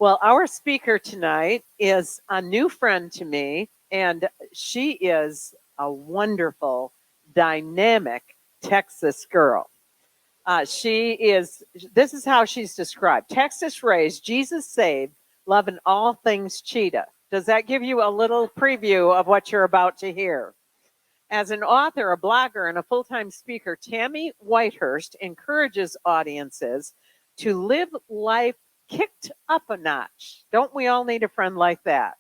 Well, our speaker tonight is a new friend to me, and she is a wonderful, dynamic Texas girl. This is how she's described: Texas raised, Jesus saved, loving all things cheetah. Does that give you a little preview of what you're about to hear? As an author, a blogger, and a full-time speaker, Tammy Whitehurst encourages audiences to live life kicked up a notch. Don't we all need a friend like that?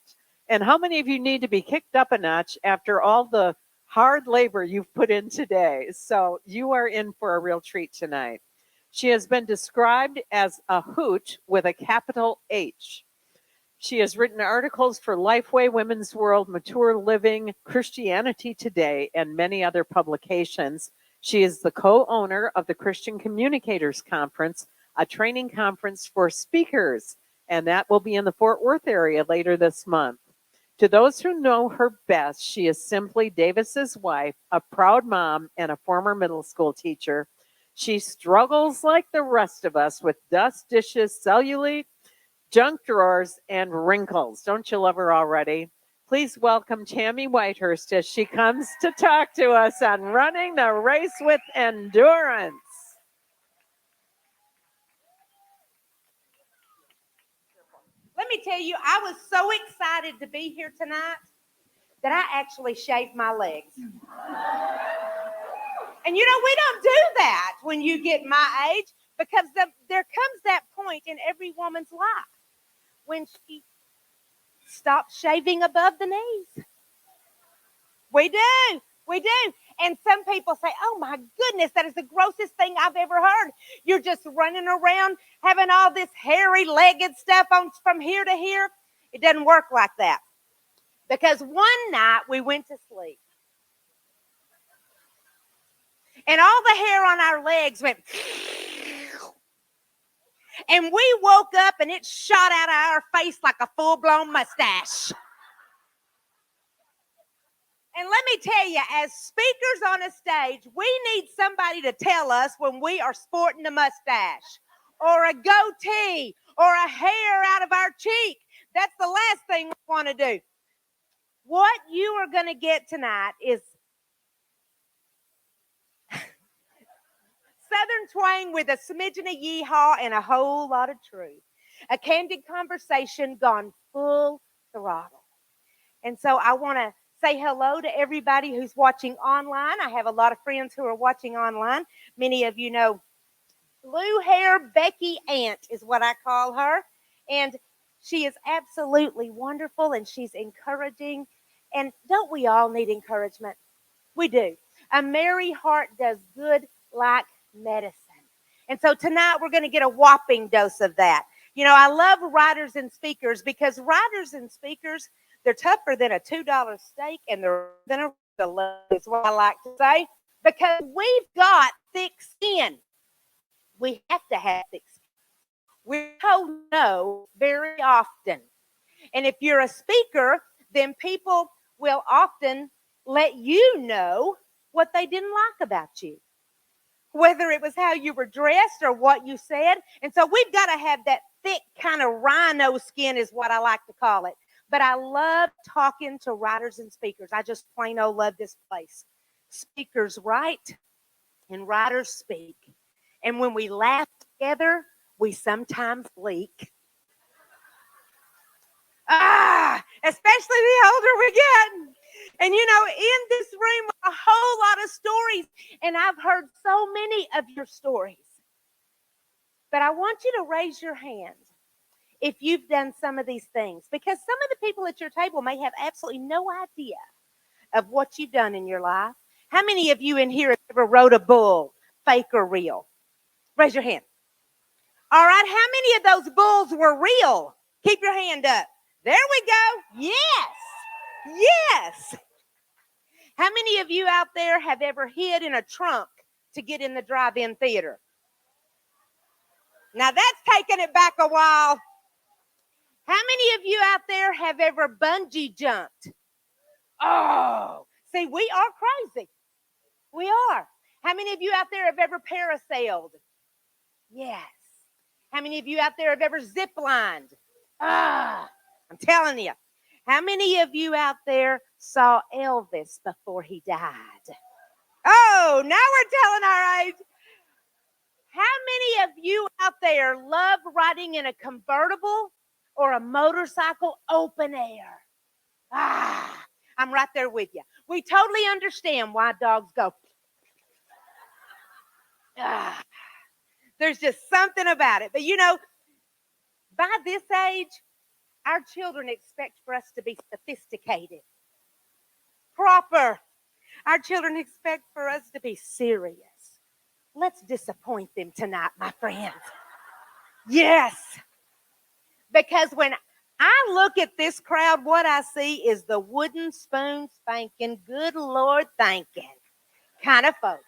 And how many of you need to be kicked up a notch after all the hard labor you've put in today? So you are in for a real treat tonight. She has been described as a hoot with a capital H. She has written articles for Lifeway, Women's World, Mature Living, Christianity Today, and many other publications. She is the co-owner of the Christian Communicators Conference, a training conference for speakers, and that will be in the Fort Worth area later this month. To those who know her best, she is simply Davis's wife, a proud mom, and a former middle school teacher. She struggles like the rest of us with dust, dishes, cellulite, junk drawers, and wrinkles. Don't you love her already? Please welcome Tammy Whitehurst as she comes to talk to us on running the race with endurance. Let me tell you, I was so excited to be here tonight that I actually shaved my legs. And you know, we don't do that when you get my age, because there comes that point in every woman's life when she stops shaving above the knees. We do. And some people say, oh my goodness, that is the grossest thing I've ever heard. You're just running around having all this hairy legged stuff on from here to here. It doesn't work like that. Because one night we went to sleep, and all the hair on our legs went, and we woke up and it shot out of our face like a full-blown mustache. And let me tell you, as speakers on a stage, we need somebody to tell us when we are sporting a mustache or a goatee or a hair out of our cheek. That's the last thing we want to do. What you are going to get tonight is Southern twang with a smidgen of yeehaw and a whole lot of truth. A candid conversation gone full throttle. And so I want to say hello to everybody who's watching online. I have a lot of friends who are watching online. Many of you know Blue Hair Becky Ant is what I call her. And she is absolutely wonderful, and she's encouraging. And don't we all need encouragement? We do. A merry heart does good like medicine. And so tonight we're going to get a whopping dose of that. You know, I love writers and speakers, because writers and speakers, they're tougher than a $2 steak, and they're than a is what I like to say, because we've got thick skin. We have to have thick skin. We're told no very often. And if you're a speaker, then people will often let you know what they didn't like about you, whether it was how you were dressed or what you said. And so we've got to have that thick kind of rhino skin is what I like to call it. But I love talking to writers and speakers. I just plain old love this place. Speakers write and writers speak. And when we laugh together, we sometimes leak. Especially the older we get. And you know, in this room, a whole lot of stories. And I've heard so many of your stories. But I want you to raise your hand if you've done some of these things, because some of the people at your table may have absolutely no idea of what you've done in your life. How many of you in here have ever rode a bull, fake or real? Raise your hand. All right, how many of those bulls were real? Keep your hand up. There we go. Yes. How many of you out there have ever hid in a trunk to get in the drive-in theater? Now that's taking it back a while. How many of you out there have ever bungee jumped? Oh, see, we are crazy. We are. How many of you out there have ever parasailed? Yes. How many of you out there have ever zip lined? I'm telling you. How many of you out there saw Elvis before he died? Oh, now we're telling our age. How many of you out there love riding in a convertible or a motorcycle open air? I'm right there with you. We totally understand why dogs go. There's just something about it. But you know, by this age, our children expect for us to be sophisticated, proper. Our children expect for us to be serious. Let's disappoint them tonight, my friends. Yes. Because when I look at this crowd, what I see is the wooden spoon spanking, good Lord thanking kind of folks.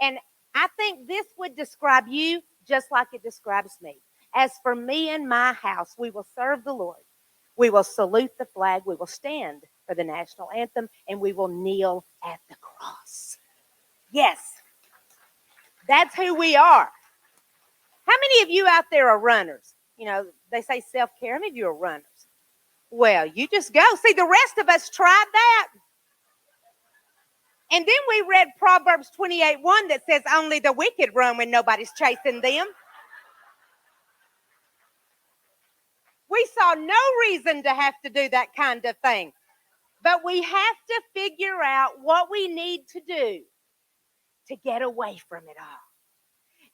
And I think this would describe you just like it describes me. As for me and my house, we will serve the Lord. We will salute the flag. We will stand for the national anthem, and we will kneel at the cross. Yes, that's who we are. How many of you out there are runners? You know, they say self-care. How many of you are runners? Well, you just go. See, the rest of us tried that. And then we read Proverbs 28:1 that says only the wicked run when nobody's chasing them. We saw no reason to have to do that kind of thing. But we have to figure out what we need to do to get away from it all.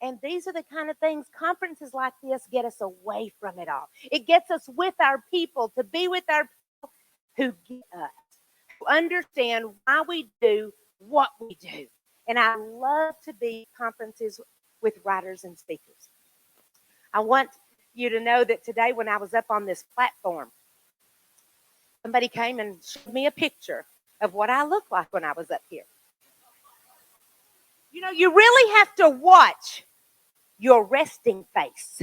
And these are the kind of things, conferences like this get us away from it all. It gets us with our people, to be with our people who get us, who understand why we do what we do. And I love to be at conferences with writers and speakers. I want you to know that today when I was up on this platform, somebody came and showed me a picture of what I looked like when I was up here. You know, you really have to watch your resting face.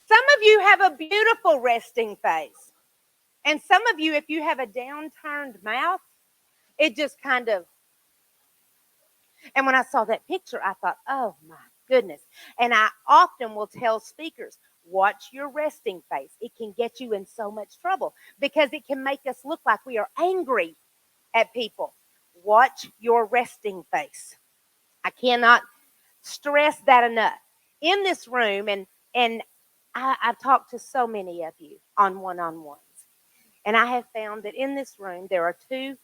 Some of you have a beautiful resting face. And some of you, if you have a downturned mouth, it just kind of. And when I saw that picture, I thought, oh my goodness. And I often will tell speakers, watch your resting face. It can get you in so much trouble because it can make us look like we are angry at people. Watch your resting face. I cannot stress that enough. In this room, and I've talked to so many of you on one-on-ones, and I have found that in this room there are two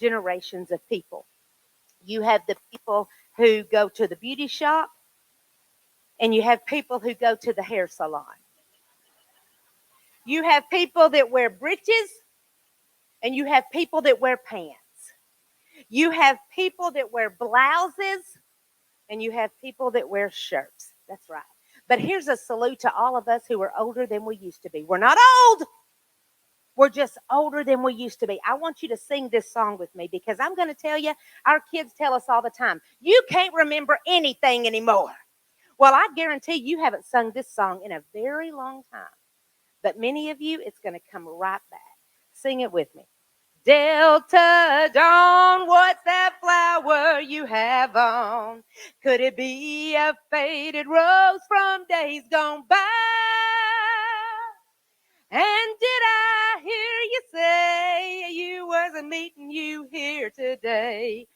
generations of people. You have the people who go to the beauty shop, and you have people who go to the hair salon. You have people that wear breeches, and you have people that wear pants. You have people that wear blouses, and you have people that wear shirts. That's right. But here's a salute to all of us who are older than we used to be. We're not old. We're just older than we used to be. I want you to sing this song with me because I'm going to tell you, our kids tell us all the time, you can't remember anything anymore. Well, I guarantee you haven't sung this song in a very long time. But many of you, it's going to come right back. Sing it with me. Delta Dawn, what's that flower you have on? Could it be a faded rose from days gone by? And did I hear you say you wasn't meeting you here today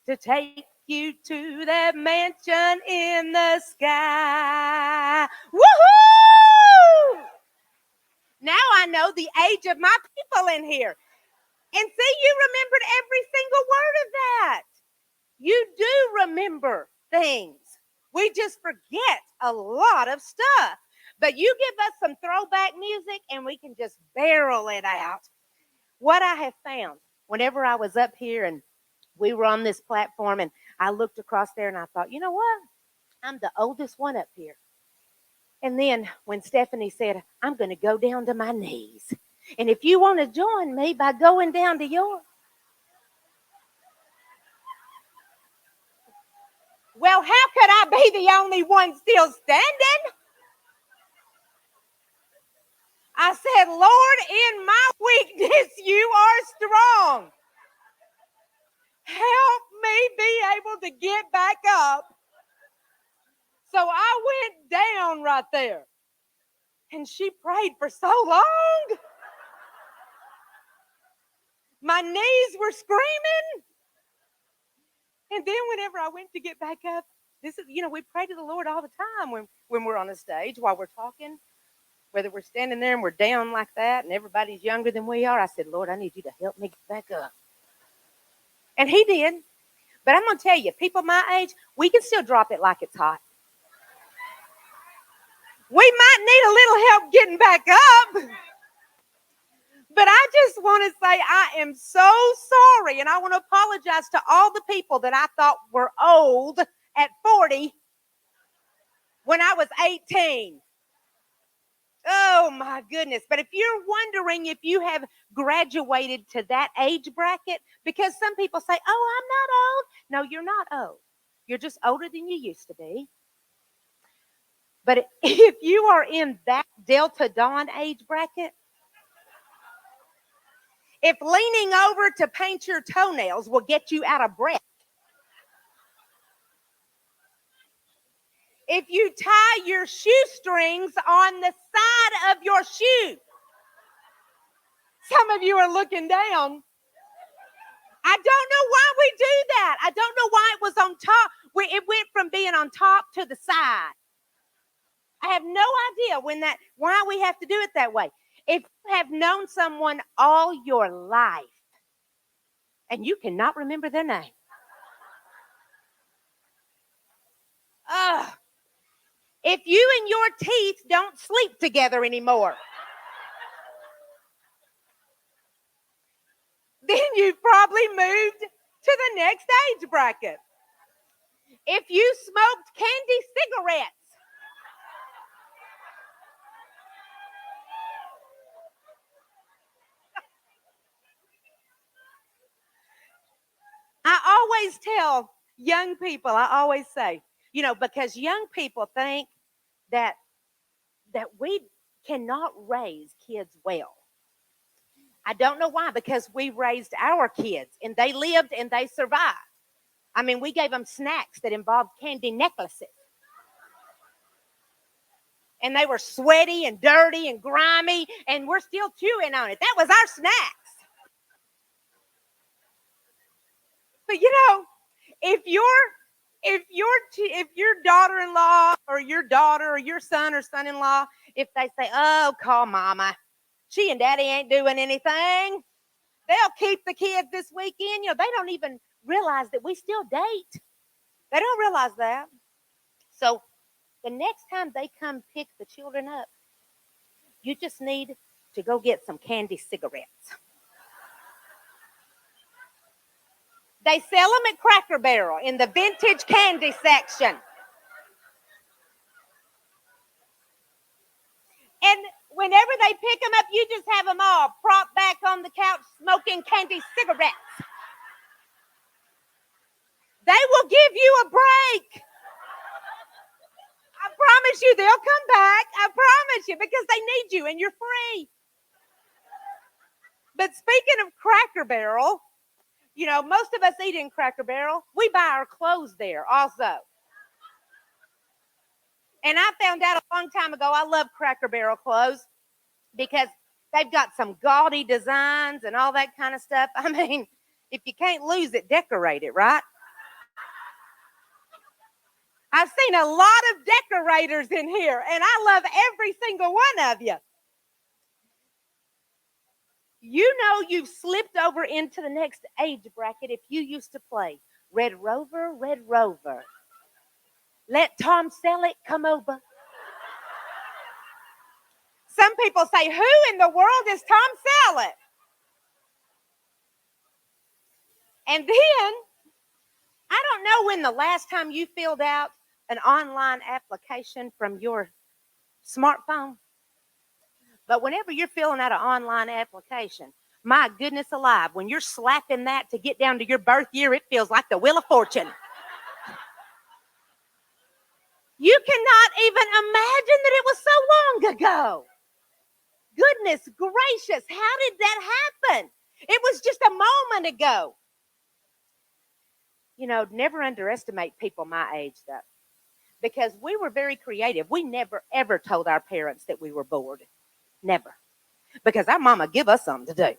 to take you to that mansion in the sky? Woohoo! Now I know the age of my people in here. And see, you remembered every single word of that. You do remember things. We just forget a lot of stuff. But you give us some throwback music and we can just barrel it out. What I have found, whenever I was up here and we were on this platform and I looked across there and I thought, you know what? I'm the oldest one up here. And then when Stephanie said, I'm going to go down to my knees. And if you want to join me by going down to yours. Well, how could I be the only one still standing? I said, Lord, in my weakness, you are strong. Help me be able to get back up. So I went down right there. And she prayed for so long. My knees were screaming. And then whenever I went to get back up, this is, we pray to the Lord all the time when we're on a stage while we're talking, whether we're standing there and we're down like that and everybody's younger than we are. I said, Lord, I need you to help me get back up. And he did. But I'm going to tell you, people my age, we can still drop it like it's hot. We might need a little help getting back up. But I just want to say I am so sorry, and I want to apologize to all the people that I thought were old at 40 when I was 18. Oh, my goodness. But if you're wondering if you have graduated to that age bracket, because some people say, oh, I'm not old. No, you're not old. You're just older than you used to be. But if you are in that Delta Dawn age bracket, if leaning over to paint your toenails will get you out of breath, if you tie your shoestrings on the side of your shoe, some of you are looking down. I don't know why we do that. I don't know why it was on top. It went from being on top to the side. I have no idea why we have to do it that way. If you have known someone all your life and you cannot remember their name, if you and your teeth don't sleep together anymore, then you've probably moved to the next age bracket. If you smoked candy cigarettes, I always tell young people, I always say, because young people think that we cannot raise kids well. I don't know why, because we raised our kids and they lived and they survived. I mean, we gave them snacks that involved candy necklaces. And they were sweaty and dirty and grimy, and we're still chewing on it. That was our snacks. But if your daughter-in-law or your daughter or your son or son-in-law, if they say, oh, call mama, she and daddy ain't doing anything, they'll keep the kids this weekend. They don't even realize that we still date. They don't realize that. So the next time they come pick the children up, you just need to go get some candy cigarettes. They sell them at Cracker Barrel in the vintage candy section. And whenever they pick them up, you just have them all propped back on the couch smoking candy cigarettes. They will give you a break. I promise you they'll come back. I promise you, because they need you and you're free. But speaking of Cracker Barrel, most of us eat in Cracker Barrel. We buy our clothes there also. And I found out a long time ago, I love Cracker Barrel clothes because they've got some gaudy designs and all that kind of stuff. I mean, if you can't lose it, decorate it, right? I've seen a lot of decorators in here, and I love every single one of you. You've slipped over into the next age bracket if you used to play Red Rover, Red Rover. Let Tom Selleck come over. Some people say, who in the world is Tom Selleck? And then, I don't know when the last time you filled out an online application from your smartphone. But whenever you're filling out an online application, my goodness alive, when you're slapping that to get down to your birth year, it feels like the Wheel of Fortune. You cannot even imagine that it was so long ago. Goodness gracious, how did that happen? It was just a moment ago. Never underestimate people my age, though. because we were very creative. We never, ever told our parents that we were bored. Never. Because our mama give us something to do.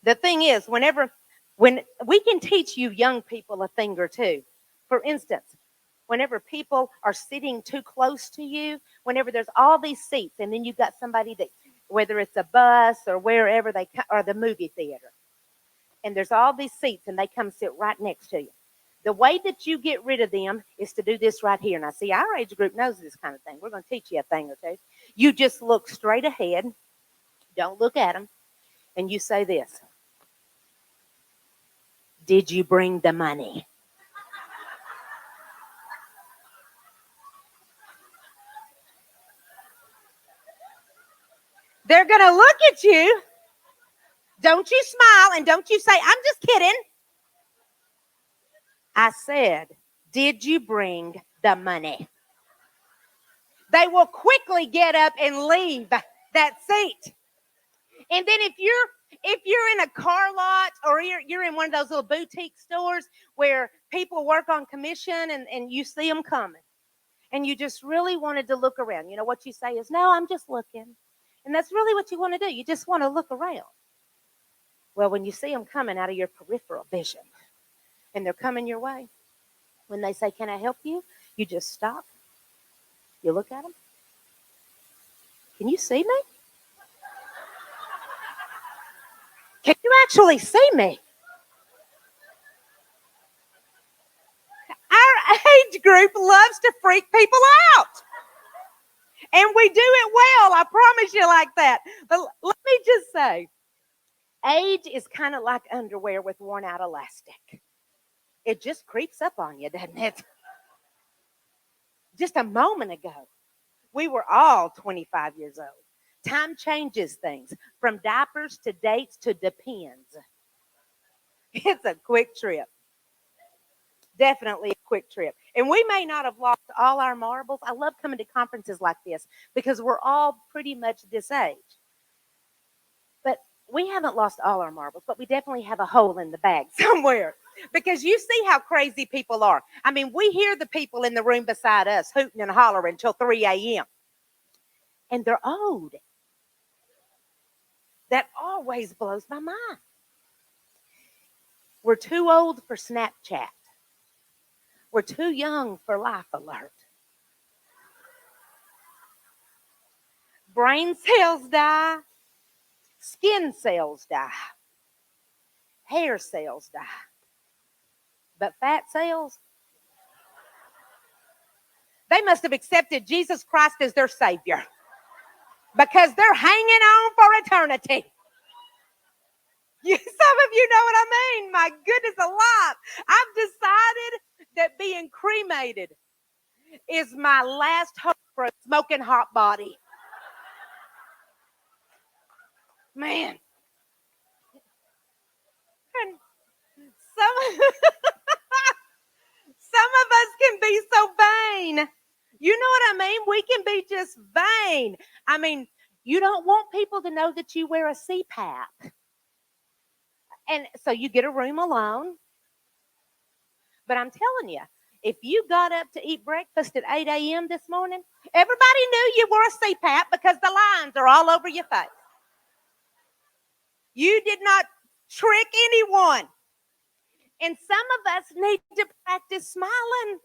The thing is, when we can teach you young people a thing or two. For instance, whenever people are sitting too close to you, whenever there's all these seats, and then you've got somebody that, whether it's a bus or wherever or the movie theater, and there's all these seats and they come sit right next to you. The way that you get rid of them is to do this right here. Now, see, our age group knows this kind of thing. We're going to teach you a thing or two. You just look straight ahead. Don't look at them. And you say this. Did you bring the money? They're going to look at you. Don't you smile and don't you say, I'm just kidding. I said, did you bring the money? They will quickly get up and leave that seat. And then if you're in a car lot or you're in one of those little boutique stores where people work on commission and you see them coming and you just really wanted to look around, you know what you say is, no, I'm just looking. And that's really what you want to do. You just want to look around. Well, when you see them coming out of your peripheral vision and they're coming your way, when they say, can I help you? You just stop. You look at them. Can you see me? Can you actually see me? Our age group loves to freak people out. And we do it well, I promise you like that. But let me just say, age is kind of like underwear with worn out elastic. It just creeps up on you, doesn't it? Just a moment ago, we were all 25 years old. Time changes things from diapers to dates to depends. It's a quick trip. Definitely a quick trip. And we may not have lost all our marbles. I love coming to conferences like this because we're all pretty much this age. But we haven't lost all our marbles, but we definitely have a hole in the bag somewhere. Because you see how crazy people are. I mean, we hear the people in the room beside us hooting and hollering until 3 a.m. And they're old. That always blows my mind. We're too old for Snapchat. We're too young for Life Alert. Brain cells die. Skin cells die. Hair cells die. But fat cells, they must have accepted Jesus Christ as their Savior because they're hanging on for eternity. Some of you know what I mean. My goodness alive. I've decided that being cremated is my last hope for a smoking hot body. Man. And some of us can be so vain. You know what I mean? We can be just vain. I mean, you don't want people to know that you wear a CPAP. And so you get a room alone. But I'm telling you, if you got up to eat breakfast at 8 a.m. this morning, everybody knew you wore a CPAP because the lines are all over your face. You did not trick anyone. And some of us need to practice smiling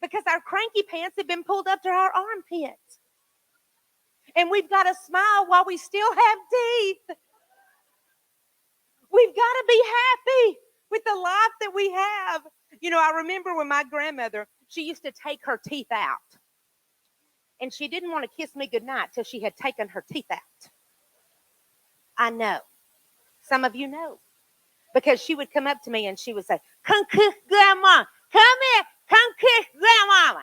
because our cranky pants have been pulled up to our armpits. And we've got to smile while we still have teeth. We've got to be happy with the life that we have. You know, I remember when my grandmother, she used to take her teeth out. And she didn't want to kiss me goodnight till she had taken her teeth out. I know. Some of you know. Because she would come up to me and she would say, come kiss Grandma. Come here. Come kiss Grandma.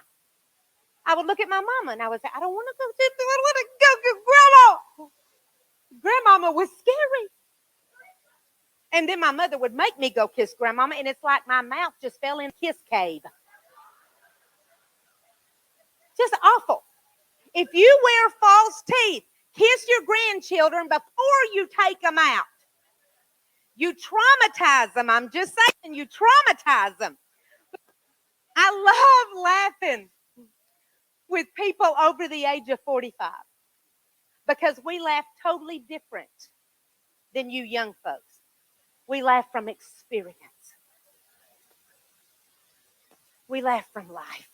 I would look at my mama and I would say, I don't want to go kiss her. I want to go kiss Grandma. Grandmama was scary. And then my mother would make me go kiss Grandmama, and it's like my mouth just fell in a kiss cave. Just awful. If you wear false teeth, kiss your grandchildren before you take them out. You traumatize them. I'm just saying, you traumatize them. I love laughing with people over the age of 45 because we laugh totally different than you young folks. We laugh from experience. We laugh from life.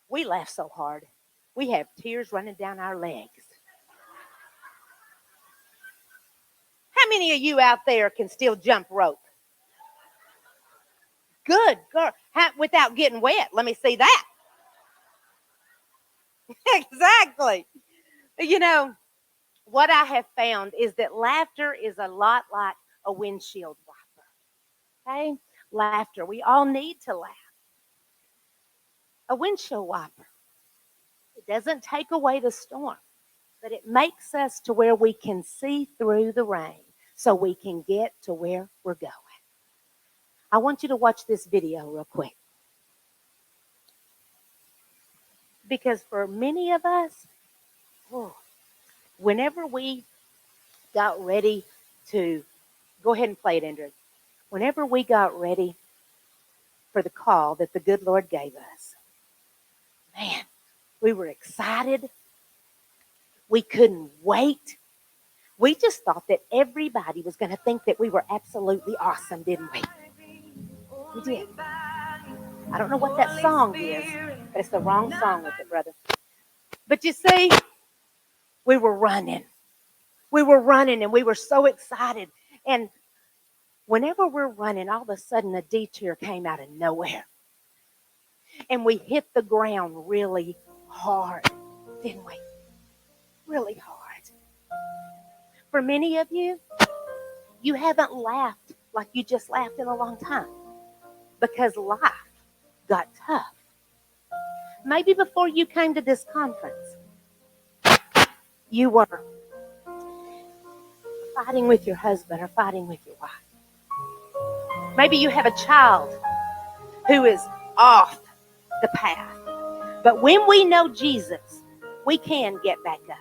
We laugh so hard, we have tears running down our legs. How many of you out there can still jump rope? Good girl. Without getting wet. Let me see that. Exactly. You know, what I have found is that laughter is a lot like a windshield wiper. Okay? Laughter. We all need to laugh. A windshield wiper. It doesn't take away the storm, but it makes us to where we can see through the rain so we can get to where we're going. I want you to watch this video real quick. Because for many of us, whenever we got ready to, go ahead and play it, Andrew. Whenever we got ready for the call that the good Lord gave us, man, we were excited. We couldn't wait. We just thought that everybody was going to think that we were absolutely awesome, didn't we? We did. I don't know what that song is, but it's the wrong song with it, brother. But you see, we were running. We were running and we were so excited. And whenever we're running, all of a sudden a detour came out of nowhere. And we hit the ground really hard, didn't we? Really hard. For many of you, you haven't laughed like you just laughed in a long time because life got tough. Maybe before you came to this conference, you were fighting with your husband or fighting with your wife. Maybe you have a child who is off the path. But when we know Jesus, we can get back up.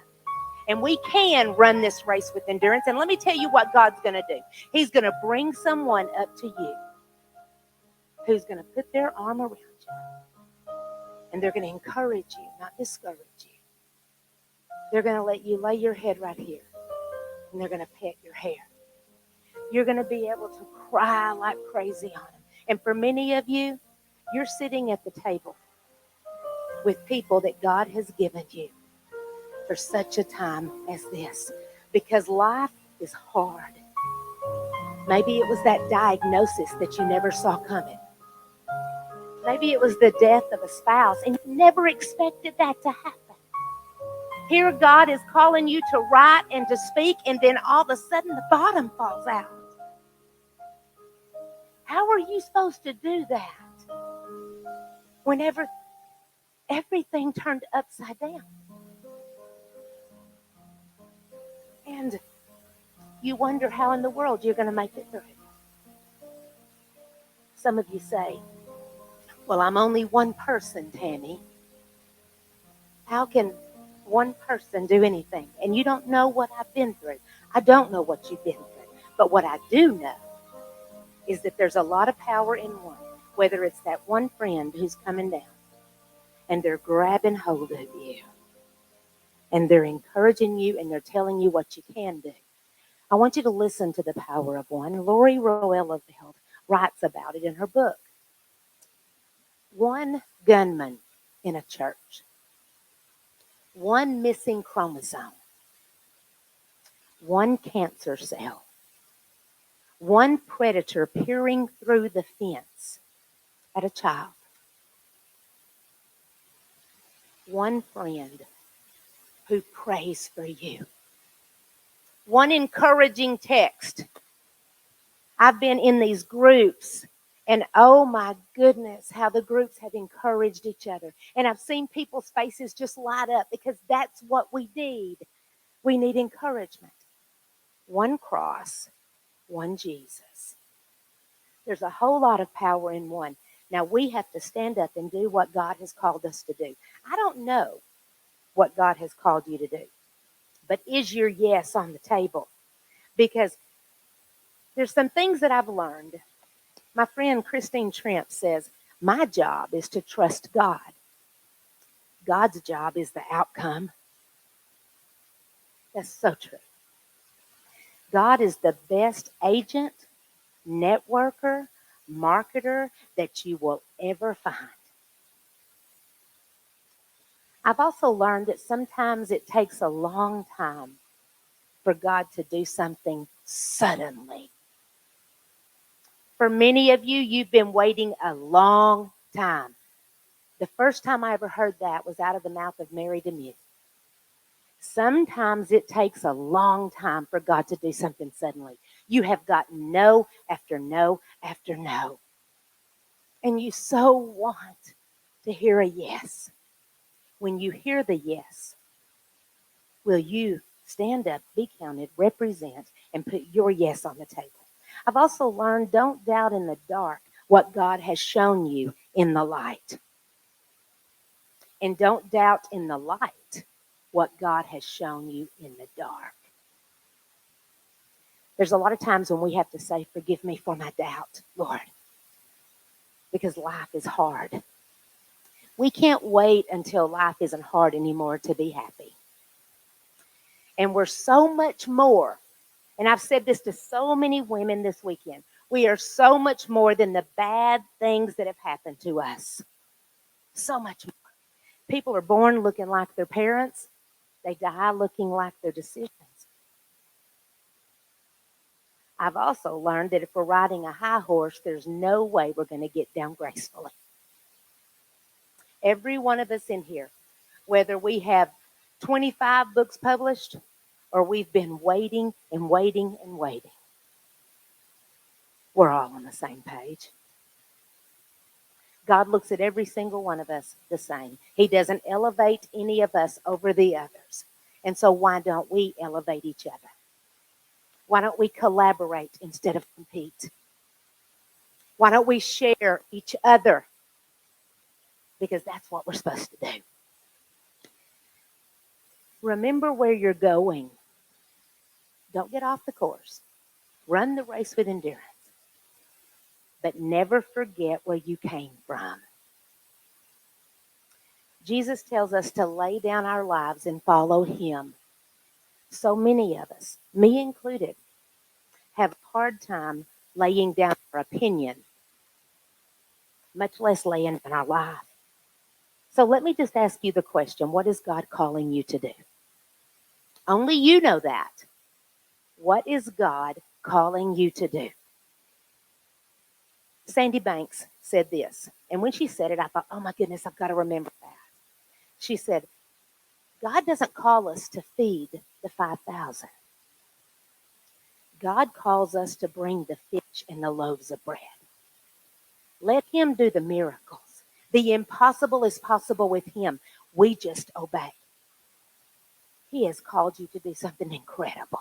And we can run this race with endurance. And let me tell you what God's going to do. He's going to bring someone up to you who's going to put their arm around you. And they're going to encourage you, not discourage you. They're going to let you lay your head right here. And they're going to pet your hair. You're going to be able to cry like crazy on them. And for many of you, you're sitting at the table with people that God has given you for such a time as this. Because life is hard. Maybe it was that diagnosis that you never saw coming. Maybe it was the death of a spouse and you never expected that to happen. Here God is calling you to write and to speak, and then all of a sudden the bottom falls out. How are you supposed to do that whenever everything turned upside down? And you wonder how in the world you're going to make it through. Some of you say, well, I'm only one person, Tammy. How can one person do anything? And you don't know what I've been through. I don't know what you've been through. But what I do know is that there's a lot of power in one, whether it's that one friend who's coming down and they're grabbing hold of you and they're encouraging you and they're telling you what you can do. I want you to listen to the power of one. Lori Roeleveld writes about it in her book. One gunman in a church. One missing chromosome. One cancer cell. One predator peering through the fence at a child. One friend who prays for you. One encouraging text. I've been in these groups, and oh my goodness, how the groups have encouraged each other. And I've seen people's faces just light up because that's what we need. We need encouragement. One cross, one Jesus. There's a whole lot of power in one. Now we have to stand up and do what God has called us to do. I don't know what God has called you to do, but is your yes on the table? Because there's some things that I've learned. My friend Christine Tramp says, My job is to trust God. God's job is the outcome. That's so true. God is the best agent, networker, marketer that you will ever find. I've also learned that sometimes it takes a long time for God to do something suddenly. For many of you, you've been waiting a long time. The first time I ever heard that was out of the mouth of Mary DeMille. Sometimes it takes a long time for God to do something suddenly. You have gotten no after no after no. And you so want to hear a yes. When you hear the yes, will you stand up, be counted, represent, and put your yes on the table? I've also learned, don't doubt in the dark what God has shown you in the light. And don't doubt in the light what God has shown you in the dark. There's a lot of times when we have to say, forgive me for my doubt, Lord, because life is hard. We can't wait until life isn't hard anymore to be happy. And we're so much more, and I've said this to so many women this weekend, we are so much more than the bad things that have happened to us. So much more. People are born looking like their parents. They die looking like their decisions. I've also learned that if we're riding a high horse, there's no way we're going to get down gracefully. Every one of us in here, whether we have 25 books published or we've been waiting and waiting and waiting, we're all on the same page. God looks at every single one of us the same. He doesn't elevate any of us over the others. And so why don't we elevate each other? Why don't we collaborate instead of compete? Why don't we share each other? Because that's what we're supposed to do. Remember where you're going. Don't get off the course. Run the race with endurance. But never forget where you came from. Jesus tells us to lay down our lives and follow him. So many of us, me included, have a hard time laying down our opinion, much less laying down our life. So let me just ask you the question, what is God calling you to do? Only you know that. What is God calling you to do? Sandy Banks said this, and when she said it, I thought, oh my goodness, I've got to remember that. She said, God doesn't call us to feed the 5,000. God calls us to bring the fish and the loaves of bread. Let him do the miracles. The impossible is possible with him. We just obey. He has called you to do something incredible.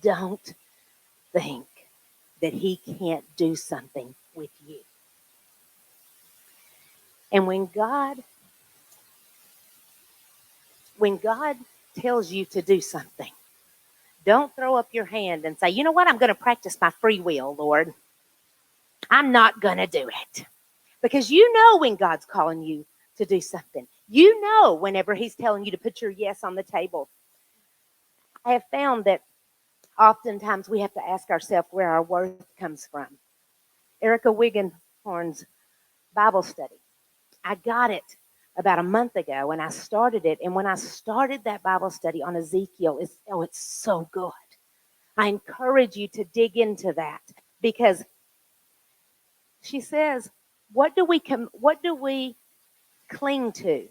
Don't think that he can't do something with you. And when God tells you to do something, don't throw up your hand and say, you know what, I'm going to practice my free will, Lord. I'm not going to do it. Because you know when God's calling you to do something. You know whenever he's telling you to put your yes on the table. I have found that oftentimes we have to ask ourselves where our worth comes from. Erica Wigginhorn's Bible study. I got it about a month ago and I started it. And when I started that Bible study on Ezekiel, it's so good. I encourage you to dig into that because she says, what do we cling to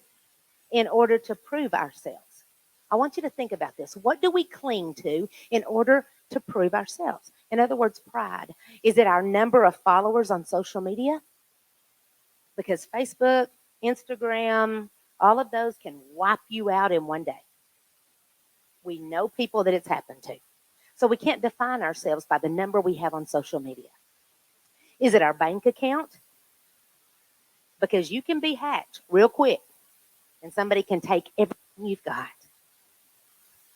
in order to prove ourselves? I want you to think about this. What do we cling to in order to prove ourselves? In other words, pride. Is it our number of followers on social media? Because Facebook, Instagram, all of those can wipe you out in one day. We know people that it's happened to. So we can't define ourselves by the number we have on social media. Is it our bank account? Because you can be hacked real quick and somebody can take everything you've got.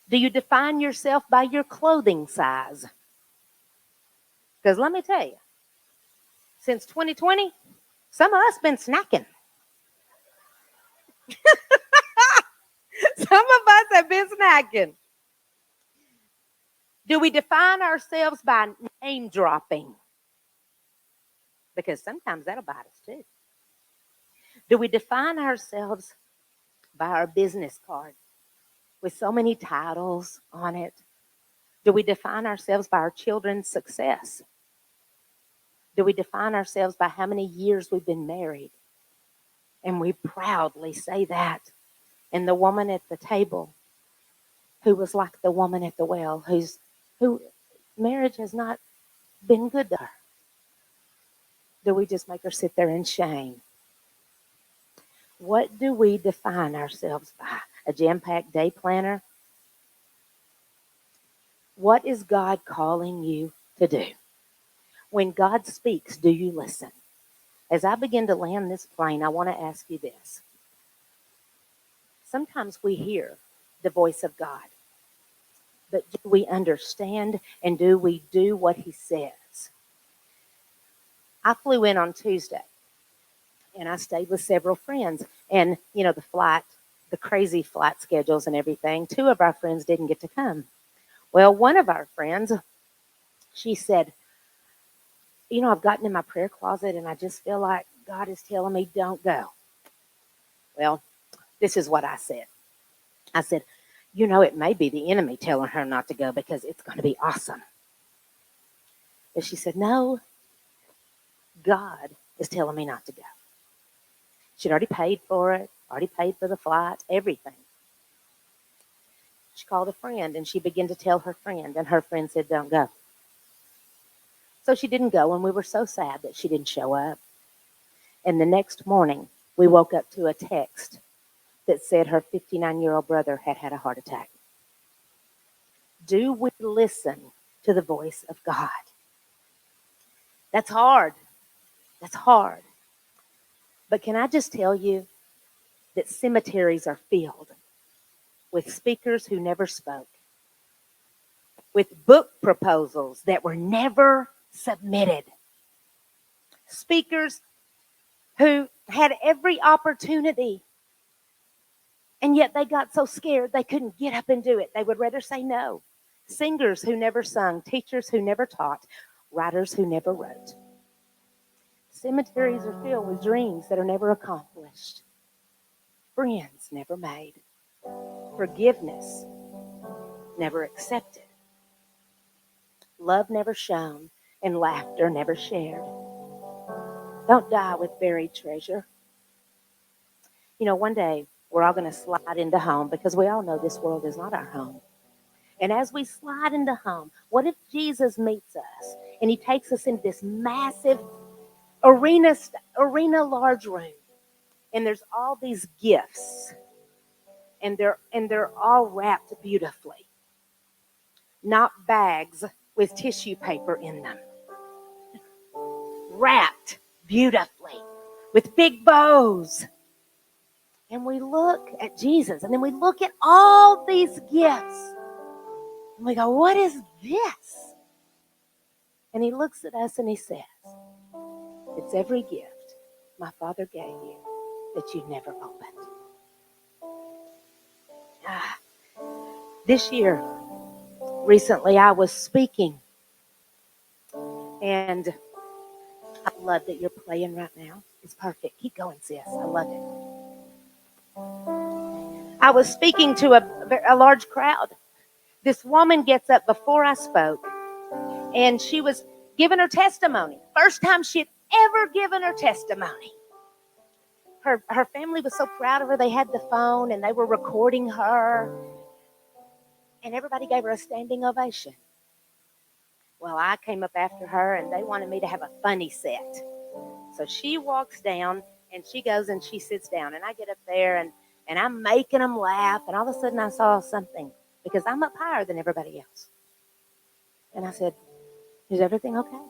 Do you define yourself by your clothing size? Because let me tell you, Since 2020, some of us been snacking. Some of us have been snacking. Do we define ourselves by name dropping? Because sometimes that'll bite us too. Do we define ourselves by our business card with so many titles on it? Do we define ourselves by our children's success? Do we define ourselves by how many years we've been married? And we proudly say that. And the woman at the table who was like the woman at the well, who marriage has not been good to her. Do we just make her sit there in shame? What do we define ourselves by? A jam-packed day planner? What is God calling you to do? When God speaks, do you listen? As I begin to land this plane, I want to ask you this. Sometimes we hear the voice of God, but do we understand and do we do what he says? I flew in on Tuesday, and I stayed with several friends. And, you know, the crazy flight schedules and everything, 2 of our friends didn't get to come. Well, one of our friends, she said, you know, I've gotten in my prayer closet, and I just feel like God is telling me don't go. Well, this is what I said. I said, you know, it may be the enemy telling her not to go because it's going to be awesome. And she said, no, God is telling me not to go. She'd already paid for it, already paid for the flight, everything. She called a friend, and she began to tell her friend, and her friend said, don't go. So she didn't go, and we were so sad that she didn't show up. And the next morning, we woke up to a text that said her 59-year-old brother had had a heart attack. Do we listen to the voice of God? That's hard. That's hard. But can I just tell you that cemeteries are filled with speakers who never spoke, with book proposals that were never submitted, speakers who had every opportunity, and yet they got so scared they couldn't get up and do it. They would rather say no. Singers who never sung, teachers who never taught, writers who never wrote. Cemeteries are filled with dreams that are never accomplished, friends never made, forgiveness never accepted, love never shown, and laughter never shared. Don't die with buried treasure. You know, one day we're all going to slide into home because we all know this world is not our home. And as we slide into home, what if Jesus meets us and he takes us into this massive arena large room, and there's all these gifts, and they're all wrapped beautifully, not bags with tissue paper in them, wrapped beautifully with big bows. And we look at Jesus, and then we look at all these gifts, and we go, what is this? And he looks at us and he says, it's every gift my Father gave you that you never opened. This year, recently, I was speaking, and I love that you're playing right now. It's perfect. Keep going, sis. I love it. I was speaking to a large crowd. This woman gets up before I spoke, and she was giving her testimony. First time she'd ever given her testimony. Her family was so proud of her. They had the phone, and they were recording her, and everybody gave her a standing ovation. Well, I came up after her, and they wanted me to have a funny set. So she walks down, and she goes and she sits down, and I get up there, and I'm making them laugh, and all of a sudden I saw something, because I'm up higher than everybody else. And I said, is everything okay?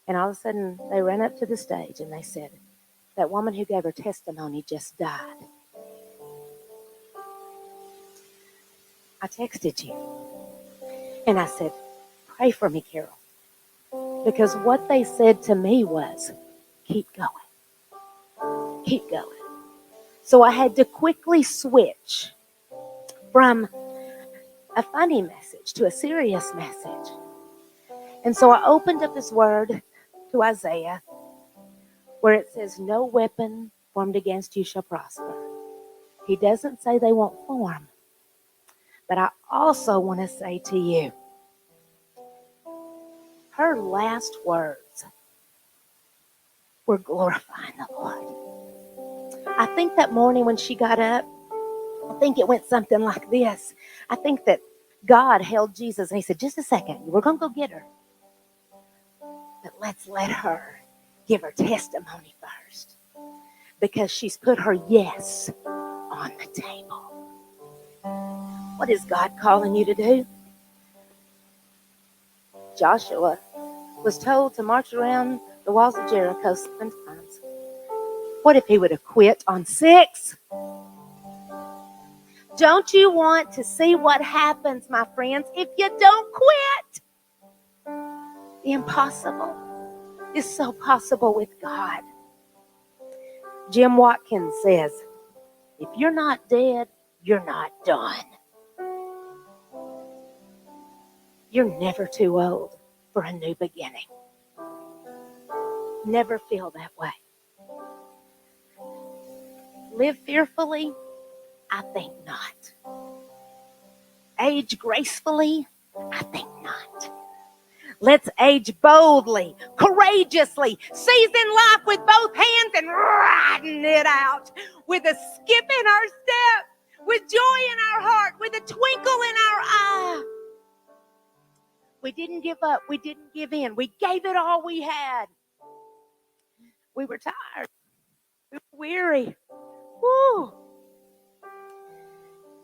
And all of a sudden they ran up to the stage, and they said, that woman who gave her testimony just died. I texted you, and I said, pray for me, Carol. Because what they said to me was, keep going, keep going. So I had to quickly switch from a funny message to a serious message. And so I opened up this word to Isaiah where it says, no weapon formed against you shall prosper. He doesn't say they won't form. But I also want to say to you, her last words were glorifying the Lord. I think that morning when she got up, I think it went something like this. I think that God held Jesus and he said, just a second, we're going to go get her. But let's let her give her testimony first. Because she's put her yes on the table. What is God calling you to do? Joshua was told to march around the walls of Jericho 7 times. What if he would have quit on 6? Don't you want to see what happens, my friends, if you don't quit? The impossible is so possible with God. Jim Watkins says, if you're not dead, you're not done. You're never too old for a new beginning. Never feel that way. Live fearfully? I think not. Age gracefully? I think not. Let's age boldly, courageously, seizing life with both hands and riding it out with a skip in our step, with joy in our heart, with a twinkle in our eye. We didn't give up. We didn't give in. We gave it all we had. We were tired. We were weary. Woo.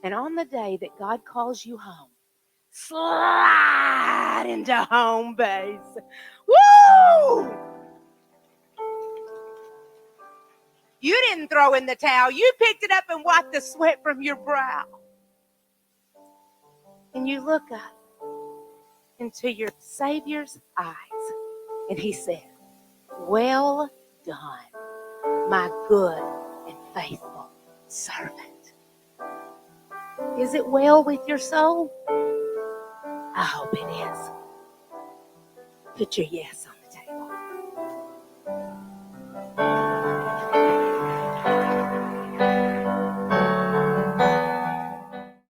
And on the day that God calls you home, slide into home base. Woo! You didn't throw in the towel. You picked it up and wiped the sweat from your brow. And you look up into your Savior's eyes. And he said, well done, my good and faithful servant. Is it well with your soul? I hope it is. Put your yes on